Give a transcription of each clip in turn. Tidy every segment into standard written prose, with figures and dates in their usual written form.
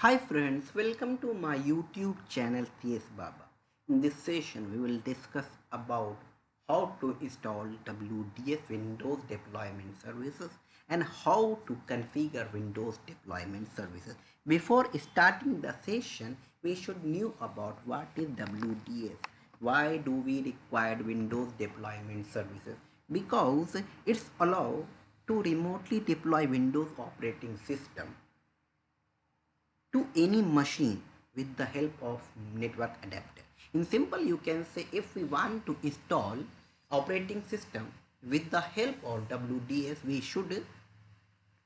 Hi friends, welcome to my YouTube channel CS Baba. In this session, we will discuss about how to install WDS Windows Deployment Services and how to configure Windows Deployment Services. Before starting the session, we should know about what is WDS. Why do we require Windows Deployment Services? Because it's allow to remotely deploy Windows operating system to any machine with the help of network adapter. In simple, you can say if we want to install operating system with the help of WDS, we should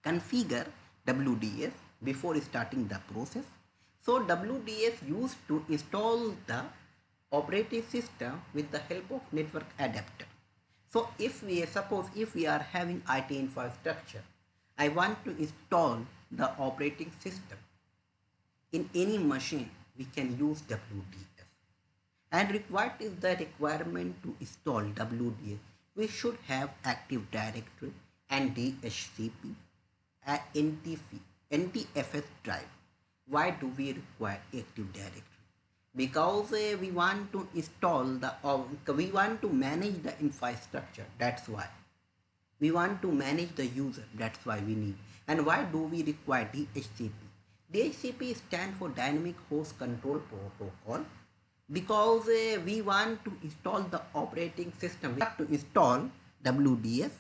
configure WDS before starting the process. So WDS used to install the operating system with the help of network adapter. So if we are having IT infrastructure, I want to install the operating system in any machine, we can use WDS. And required is the requirement to install WDS. We should have Active Directory and DHCP, NTFS drive. Why do we require Active Directory? Because we want to install we want to manage the infrastructure. That's why we want to manage the user. That's why we need. And why do we require DHCP? DHCP stands for Dynamic Host Control Protocol because we want to install the operating system. We have to install WDS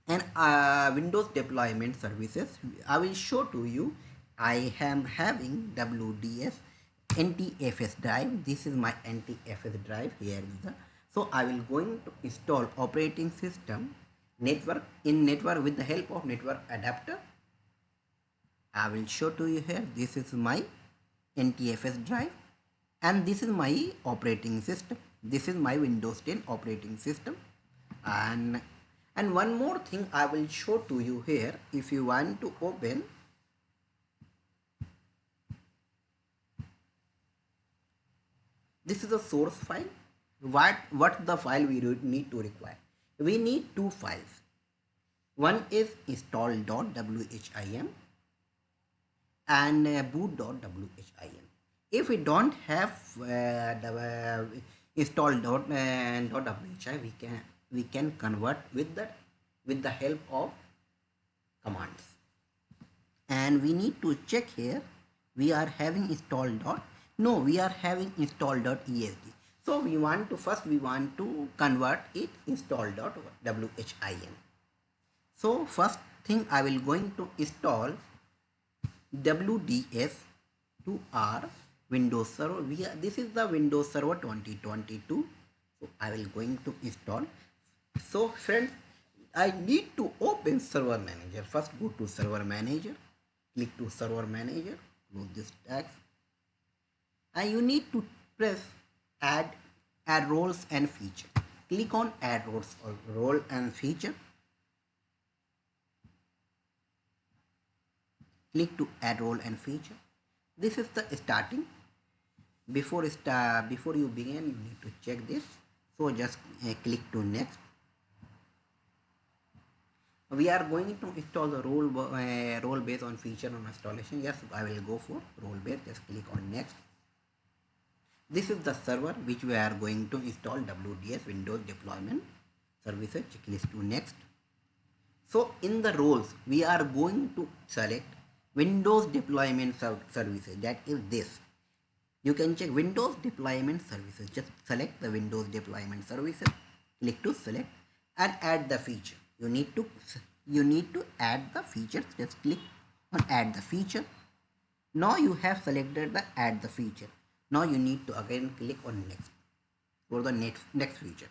and Windows Deployment Services. I will show to you. I am having WDS NTFS drive. This is my NTFS drive. Here is the. So I will going to install operating system network with the help of network adapter. I will show to you here. This is my NTFS drive and this is my operating system. This is my Windows 10 operating system. And one more thing I will show to you here. If you want to open, this is a source file. What the file we need to require? We need two files. One is install.whim and boot.whim. If we don't have the install.whim, we can convert with the help of commands. And we need to check here. We are having we are having install.esd. So we want to convert it install.whim. So first thing I will going to install WDS to our Windows Server. This is the Windows Server 2022. So I will going to install. So friends, I need to open Server Manager. First go to Server Manager, click to Server Manager, close this tags, and you need to press add roles and feature. Click on add roles or role and feature. Click to add role and feature. This is the starting. Before you begin, you need to check this. So just click to next. We are going to install the role based on feature on installation. Yes, I will go for role based. Just click on next. This is the server which we are going to install WDS Windows Deployment Services. Click to next. So in the roles, we are going to select Windows Deployment Services. That is this. You can check Windows Deployment Services. Just select the Windows Deployment Services. Click to select and add the feature. You need to add the feature. Just click on add the feature. Now you have selected the add the feature. Now you need to again click on next for the next feature.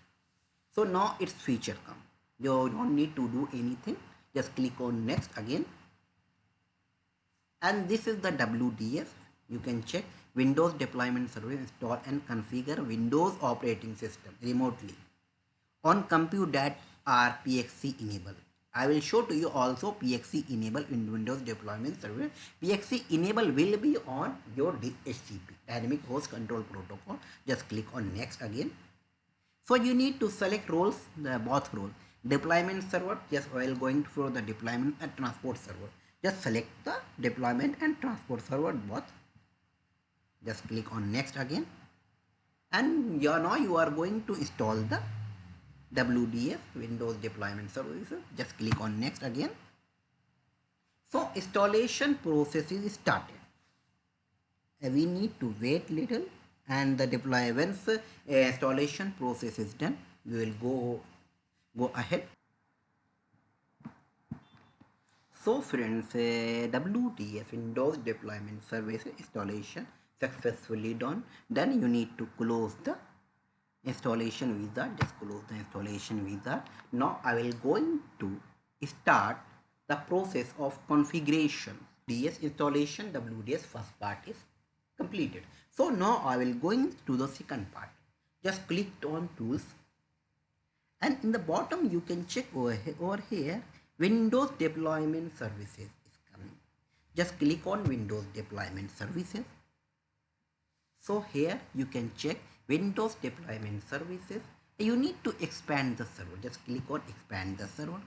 So now its feature come. You don't need to do anything. Just click on next again. And this is the WDS. You can check Windows Deployment Service, install and configure Windows operating system remotely on compute that are PXC enabled. I will show to you also PXC enable in Windows Deployment Service. PXC enable will be on your DHCP, Dynamic Host Control Protocol. Just click on next again. So you need to select roles, both role. Deployment server, yes, while going for the deployment and transport server. Just select the deployment and transport server both. Just click on next again, and now you are going to install the WDS Windows Deployment Services. Just click on next again. So installation process is started. We need to wait little, and the deploy once installation process is done, we will go ahead. So friends, WDS Windows Deployment Service installation successfully done. Then you need to close the installation wizard. Just close the installation wizard. Now I will going to start the process of configuration. DS installation WDS first part is completed. So now I will going to the second part. Just click on tools, and in the bottom you can check over here Windows Deployment Services is coming. Just click on Windows Deployment Services. So here you can check Windows Deployment Services. You need to expand the server. Just click on expand the server.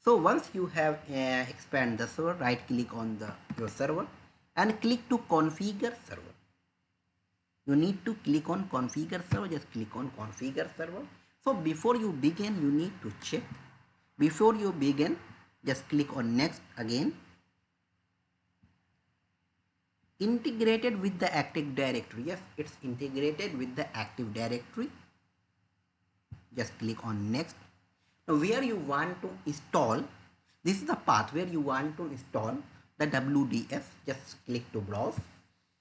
So once you have expand the server, right click on your server and click to configure server. You need to click on configure server. Just click on configure server. So before you begin, you need to check. Before you begin, just click on next again. Integrated with the Active Directory. Yes, it's integrated with the Active Directory. Just click on next. Now where you want to install, this is the path where you want to install the WDS. Just click to browse.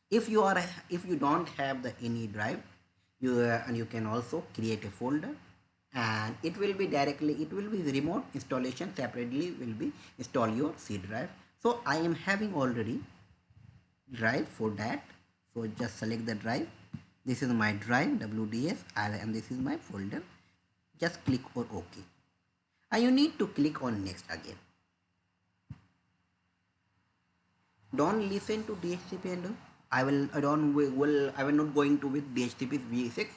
If you don't have any drive, you can also create a folder, and it will be remote installation. Separately will be install your C drive. So I am having already drive for that, so just select the drive. This is my drive WDS, and this is my folder. Just click on OK, and you need to click on next again. Don't listen to DHCP and I will not going to with DHCP v6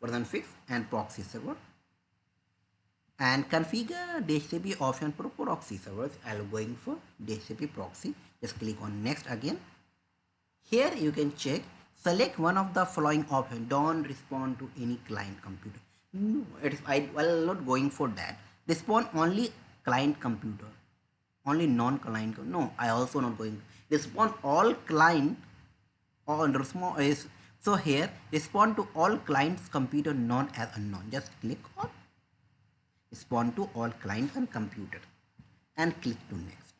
version 6 and proxy server, and configure DHCP option for proxy servers. I'll going for DHCP proxy. Just click on next again. Here you can check, select one of the following options. Don't respond to any client computer. No, I will not going for that. Respond only client computer, only non-client. No, I also not going. Respond all client or respond is, so here respond to all clients computer known as unknown. Just click on respond to all clients and computer and click to next.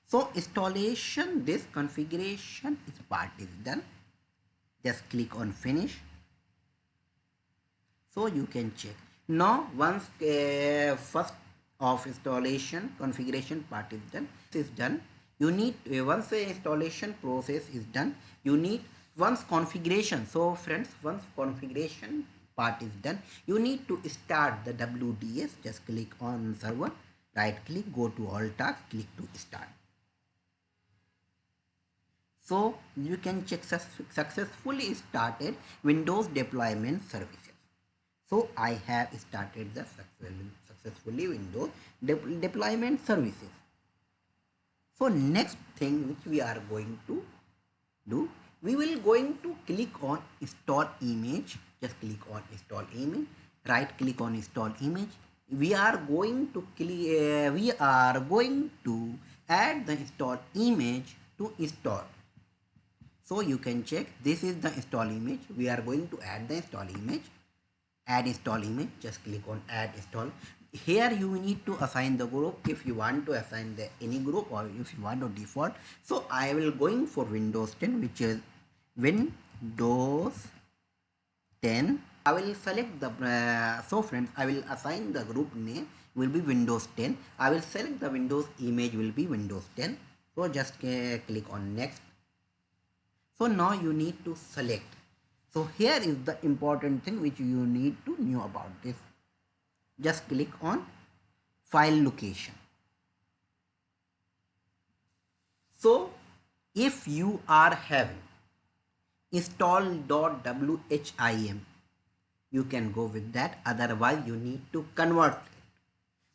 So installation, this configuration part is done. Just click on finish. So you can check. Now once first of installation configuration part is done, you need once the installation process is done, you need once configuration. So friends, once configuration part is done, you need to start the WDS. Just click on server, right click, go to all tasks, click to start. So you can check successfully started Windows Deployment Services. So I have started the successfully Windows Deployment Services. So next thing which we are going to do, we will going to click on install image. Just click on install image, right click on install image. We are going to add the install image to install. So you can check, this is the install image. We are going to add the install image. Add install image. Just click on add install. Here you need to assign the group if you want to assign any group, or if you want to default. So I will going for Windows 10, which is Windows 10. I will select the so friends, I will assign the group name will be Windows 10. I will select the Windows image will be Windows 10. So just click on next. So now you need to select. So here is the important thing which you need to know about this. Just click on file location. So if you are having install.whim, you can go with that. Otherwise you need to convert it.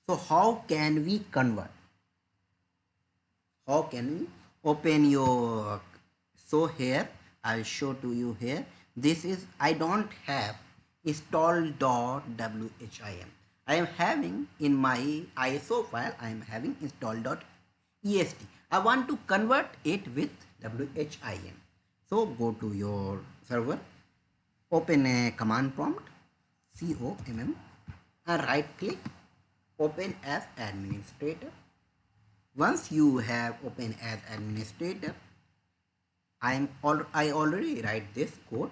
So how can we convert? how can we open your, so here I'll show to you here. This is, I don't have install.whim. I am having in my ISO file, I am having install.est. I want to convert it with whim. So go to your server, open a command prompt, COMM, and right click, open as administrator. Once you have open as administrator, I already write this code.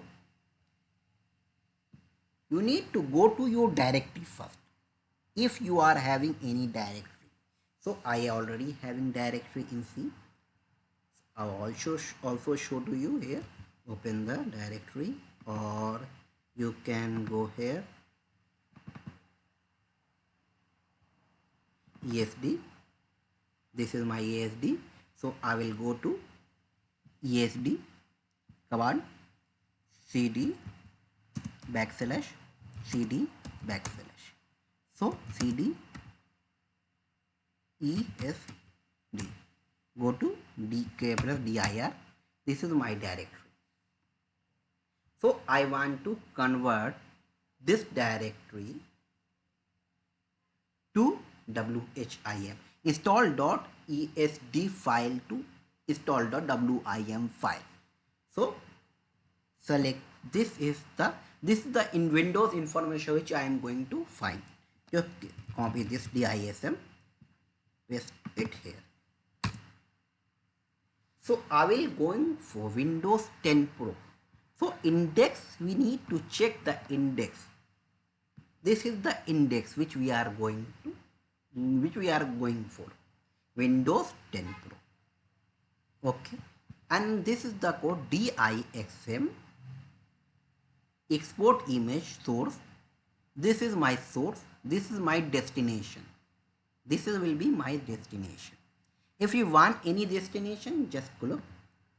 You need to go to your directory first. If you are having any directory, so I already having directory in C. I also show to you here. Open the directory, or you can go here, ESD. This is my ESD. So I will go to ESD command, cd backslash cd backslash. So cd ESD. Go to dk plus dir. This is my directory. So I want to convert this directory to WHIM. Install.esd file to install.wim file. So select, this is the in Windows information which I am going to find. Just copy this DISM, paste it here. So I will going for Windows 10 Pro. So index, we need to check the index. This is the index which we are going for, Windows 10 Pro. Okay, and this is the code DIXM, export image source. This is my source, this is my destination. This will be my destination. If you want any destination, just click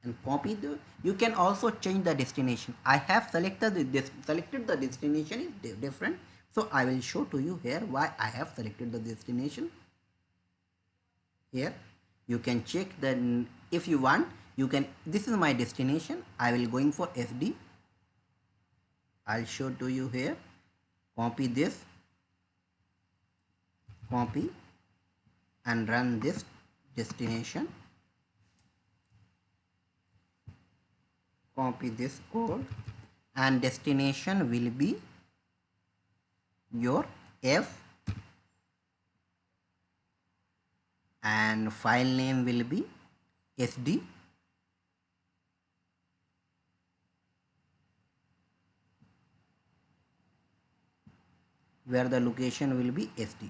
and copy the, you can also change the destination. I have selected the destination is different. So I will show to you here why I have selected the destination. Here you can check then, if you want you can, this is my destination. I will going for SD. I'll show to you here. Copy this, copy and run this destination. Copy this code, and destination will be your F, and file name will be SD, where the location will be SD.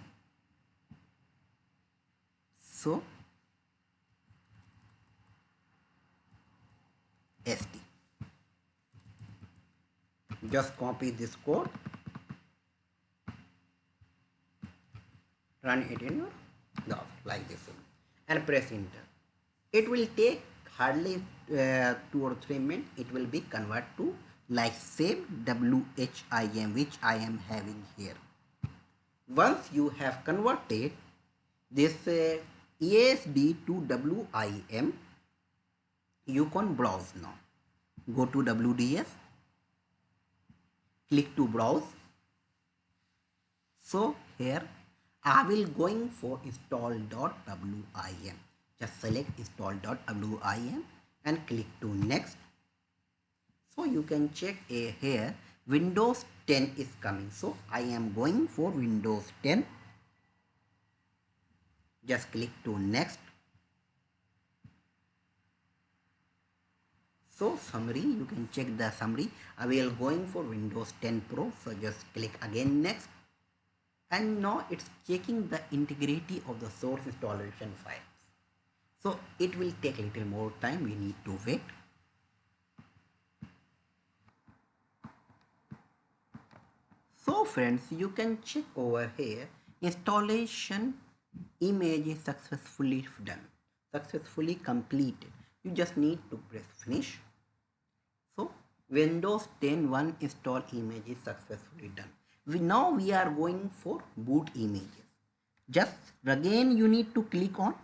So SD. Just copy this code, run it in your browser like this and press enter. It will take hardly 2 or 3 minutes. It will be converted to like same WHIM which I am having here. Once you have converted this ESD to WIM, you can browse now. Go to WDS, click to browse. So here I will going for install.wim. Just select install.wim and click to next. So you can check here Windows 10 is coming. So I am going for Windows 10. Just click to next. So summary, you can check the summary. I will going for Windows 10 Pro. So just click again next. And now it's checking the integrity of the source installation files. So it will take a little more time. We need to wait. So friends, you can check over here. Installation image is successfully done, successfully completed. You just need to press finish. So Windows 10 1 install image is successfully done. Now we are going for boot images. Just again you need to click on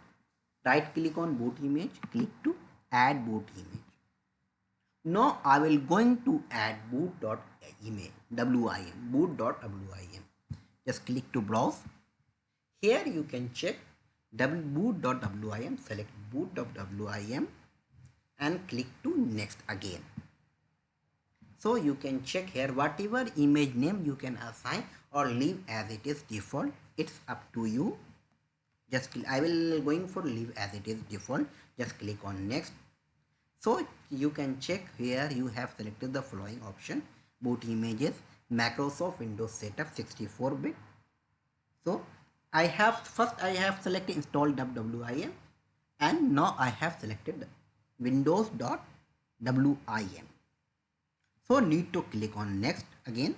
Right click on boot image, click to add boot image. Now I will going to add boot.image, WIM, boot.wim. Just click to browse. Here you can check boot.wim, select boot.wim and click to next again. So you can check here whatever image name you can assign or leave as it is default. It's up to you. Just I will going for leave as it is default. Just click on next. So you can check here you have selected the following option: boot images, Microsoft Windows setup 64-bit. So I have selected install WIM and now I have selected Windows.wim. So need to click on next again.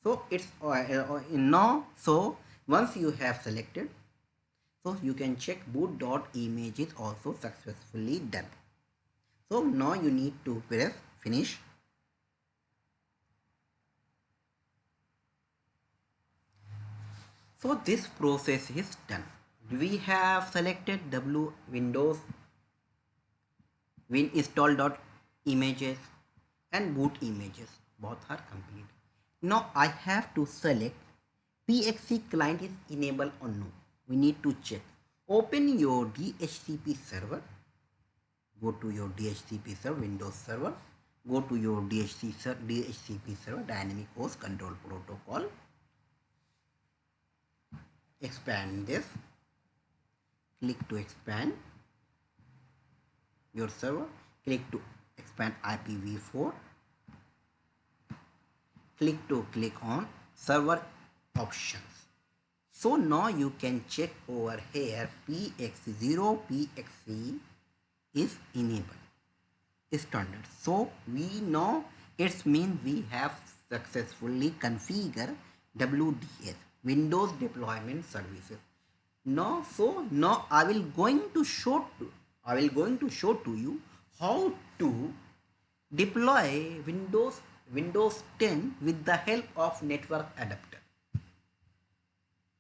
So it's now, so once you have selected, so you can check boot.image is also successfully done. So now you need to press finish. So this process is done. We have selected Windows Win install.images and boot images. Both are complete. Now I have to select PXE client is enabled or no. We need to check. Open your DHCP server. Go to your DHCP server, Windows server. Go to your DHCP server, Dynamic Host Control Protocol. Expand this. Click to expand your server. Click to expand IPv4. Click on server options. So now you can check over here PX0 PXE is enabled standard. So we know it's mean we have successfully configured WDS, Windows Deployment Services. Now I will going to show to you how to deploy Windows 10 with the help of network adapter.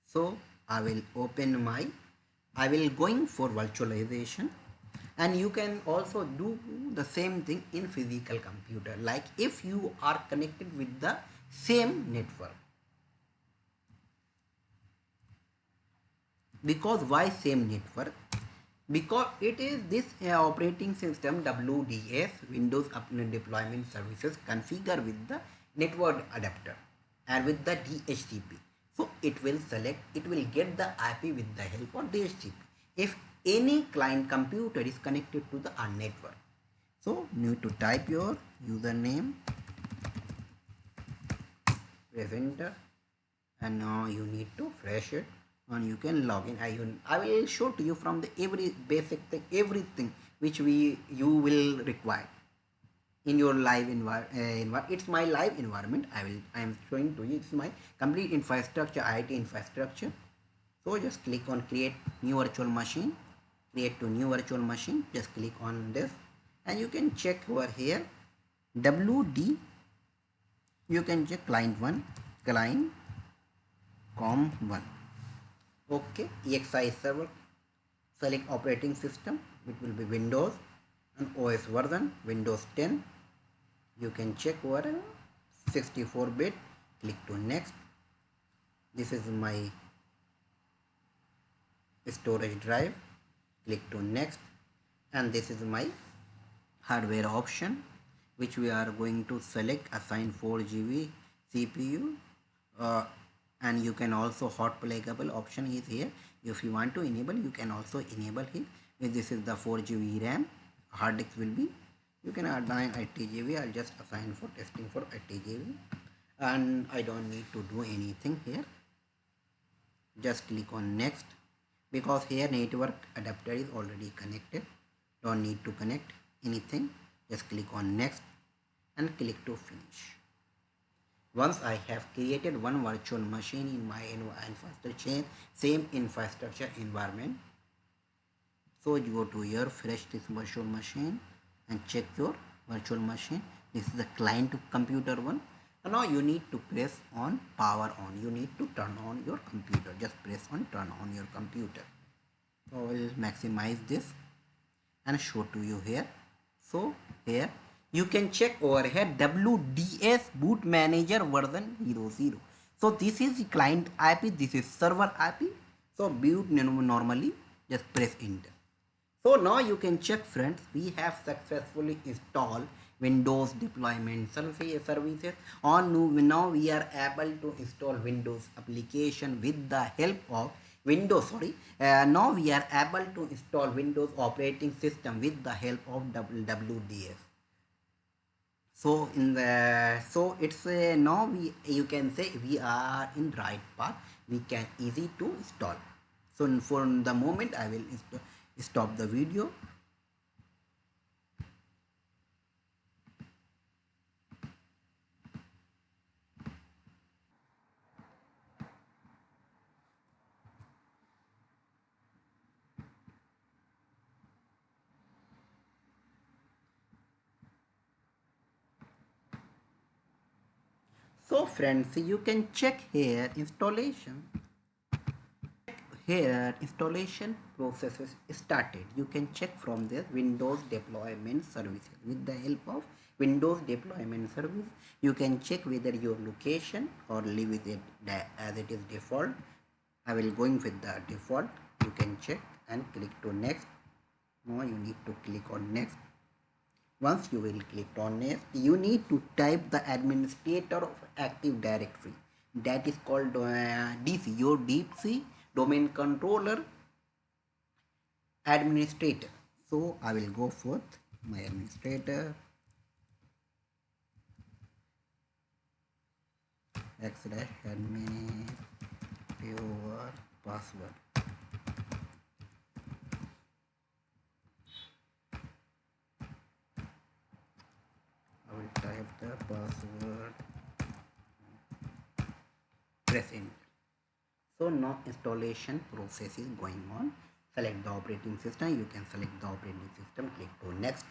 So I will going for virtualization, and you can also do the same thing in physical computer, like if you are connected with the same network. Because why same network? Because it is this operating system WDS, Windows Deployment Services, configured with the network adapter and with the DHCP. So it will get the IP with the help of DHCP if any client computer is connected to the network. So you need to type your username, press enter, and now you need to refresh it and you can log in. I will show to you from the every basic thing, everything which you will require in your live environment. It's my live environment. I am showing to you. It's my complete infrastructure, IT infrastructure. So just click on create new virtual machine, create to new virtual machine. Just click on this and you can check over here WD. You can check client 1, client com1. Okay, EXI server. Select operating system, which will be Windows, and OS version Windows 10. You can check over 64-bit. Click to next. This is my storage drive. Click to next, and this is my hardware option, which we are going to select. Assign 4 GB CPU, and you can also hot pluggable option is here. If you want to enable, you can also enable it. This is the 4 GB RAM. Hard disk will be, you can assign 80 GB. I'll just assign for testing for 80 GB, and I don't need to do anything here. Just click on next, because here network adapter is already connected. Don't need to connect anything. Just click on next and click to finish. Once I have created one virtual machine in my same infrastructure environment, so you go to here, fresh this virtual machine and check your virtual machine. This is the client computer one. And now you need to press on power on. You need to turn on your computer. Just press on turn on your computer. So I will maximize this and show to you here. So here you can check over here WDS boot manager version 00. So this is the client IP, this is server IP. So boot normally just press enter. So now you can check friends, we have successfully installed Windows deployment services on now we are able to install Windows application with the help of Windows now we are able to install Windows operating system with the help of WDS. So in the so it's now we you can say we are in right path, we can easy to install. So for the moment I will stop the video. So friends, you can check here installation. Here installation process is started. You can check from this Windows deployment services. With the help of Windows deployment service, you can check whether your location or leave it as it is default. I will going with the default. You can check and click to next. Now you need to click on next. Once you will click on next, you need to type the administrator of Active Directory. That is called DC, your deep C domain controller administrator. So I will go for my administrator x-admin your password. I will type the password, press enter. So now installation process is going on. Select the operating system. You can select the operating system. Click to next.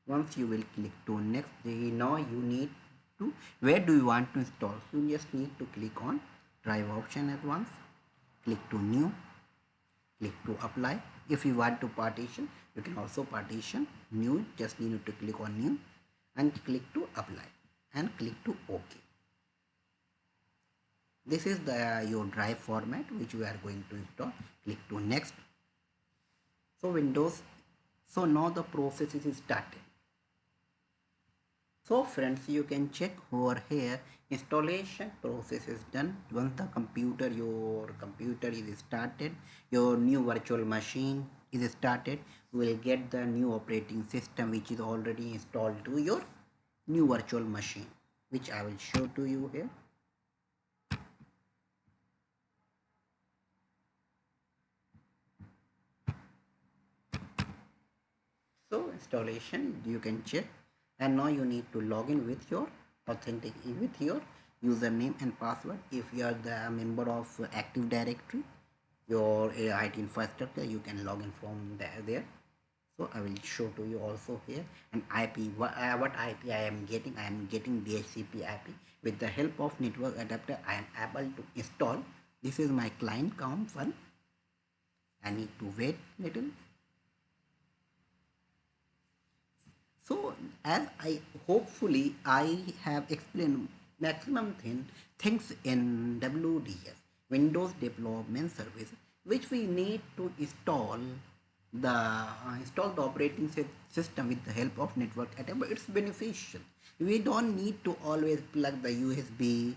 Once you will click to next, now you need to where do you want to install. You just need to click on drive option at once. Click to new. Click to apply. If you want to partition, you can also partition. New, just need to click on new and click to apply and click to OK. This is the your drive format which we are going to install. Click to next. So Windows, so now the process is started. So friends, you can check over here installation process is done. Once the your computer is started, your new virtual machine is started, you will get the new operating system which is already installed to your new virtual machine, which I will show to you here. So installation you can check, and now you need to log in with your with your username and password. If you are the member of Active Directory, your IT infrastructure, you can log in from there. So I will show to you also here an IP. What IP I am getting? I am getting DHCP IP. With the help of network adapter, I am able to install. This is my client COM1. I need to wait little. So as I hopefully I have explained maximum things in WDS Windows Development Service, which we need to install the operating system with the help of network adapter. It's beneficial. We don't need to always plug the USB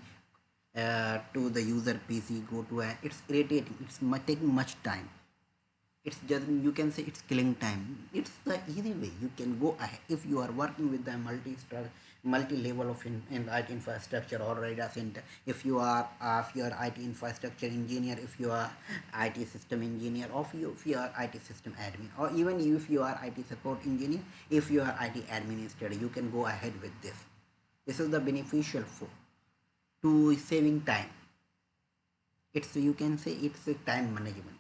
to the user PC. It's irritating. It's taking much time. It's just, you can say it's killing time. It's the easy way. You can go ahead if you are working with the multi-level of IT infrastructure or data center. If you are IT infrastructure engineer, if you are IT system engineer, or if you are IT system admin, or even if you are IT support engineer, if you are IT administrator, you can go ahead with this. This is the beneficial for to saving time. It's, you can say it's a time management.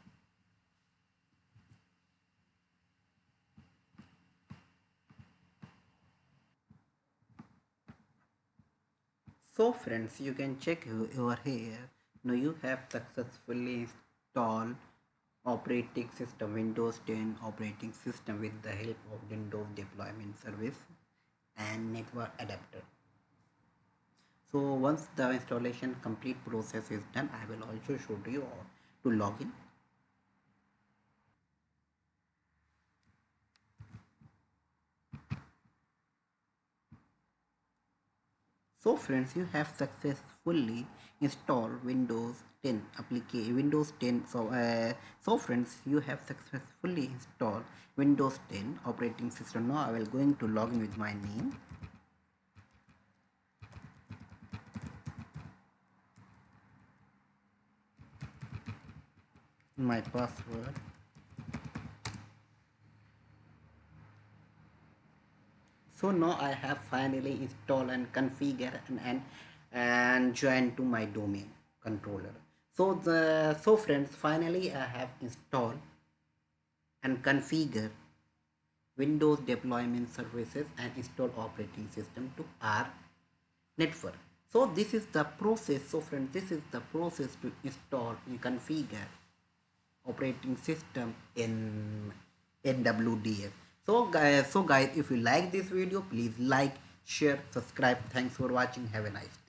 So friends, you can check over here. Now you have successfully install operating system Windows 10 operating system with the help of Windows deployment service and network adapter. So once the installation complete process is done, I will also show you to log in. So friends, you have successfully installed Windows 10 application Windows 10. So friends, you have successfully installed Windows 10 operating system. Now I will going to log in with my name, my password. So now I have finally installed and configure and join to my domain controller. So friends, finally I have installed and configure Windows deployment services and install operating system to our network. So this is the process. So friends, this is the process to install and configure operating system in WDS. So guys, if you like this video, please like, share, subscribe. Thanks for watching. Have a nice day.